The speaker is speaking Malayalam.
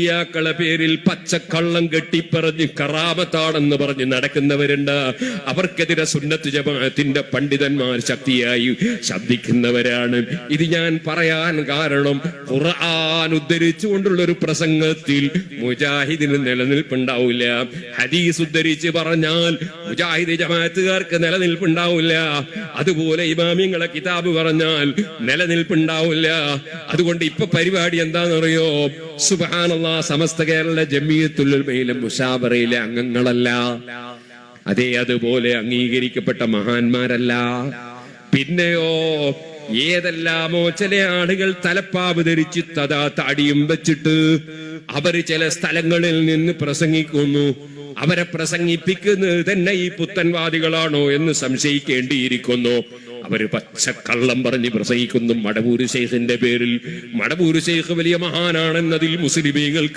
ിയാക്കളെ പേരിൽ പച്ചക്കള്ളം കെട്ടിപ്പറഞ്ഞ് കറാമത്താണെന്ന് പറഞ്ഞ് നടക്കുന്നവരുണ്ട്. അവർക്കെതിരെ സുന്നത്ത് ജമാഅത്തിന്റെ പണ്ഡിതന്മാർ ശക്തിയായി ശബ്ദിക്കുന്നവരാണ്. ഇത് ഞാൻ പറയാൻ കാരണം ഖുർആൻ ഉദ്ധരിച്ചുകൊണ്ടുള്ള ഒരു പ്രസംഗത്തിൽ മുജാഹിദിന് നിലനിൽപ്പുണ്ടാവില്ല. ഹദീസ് ഉദ്ധരിച്ച് പറഞ്ഞാൽ മുജാഹിദ് ജമാഅത്തുകാർക്ക് നിലനിൽപ്പുണ്ടാവില്ല. അതുപോലെ ഇമാമിങ്ങളെ കിതാബ് പറഞ്ഞാൽ നിലനിൽപ്പുണ്ടാവില്ല. അതുകൊണ്ട് ഇപ്പൊ പരിപാടി എന്താണെന്നറിയോ? സുബ്ഹാനല്ലാഹ്, സമസ്ത കേരള ജമിയത്തുൽ ഉലമയിലെ മുശാവറയിലെ അംഗങ്ങളല്ല. അതേ, അതുപോലെ അംഗീകരിക്കപ്പെട്ട മഹാന്മാരല്ല. പിന്നെയോ ഏതെല്ലാമോ ചില ആളുകൾ തലപ്പാവ് ധരിച്ച് തഥാ താടിയും വെച്ചിട്ട് അവര് ചില സ്ഥലങ്ങളിൽ നിന്ന് പ്രസംഗിക്കുന്നു. അവരെ പ്രസംഗിപ്പിക്കുന്നത് തന്നെ ഈ പുത്തൻവാദികളാണോ എന്ന് സംശയിക്കേണ്ടിയിരിക്കുന്നു. അവര് പച്ചക്കള്ളം പറഞ്ഞ് പ്രസംഗിക്കുന്നു മടവൂര് ശൈഖിന്റെ പേരിൽ. മടവൂര് ശൈഖ് വലിയ മഹാനാണെന്നതിൽ മുസ്ലിമീങ്ങൾക്ക്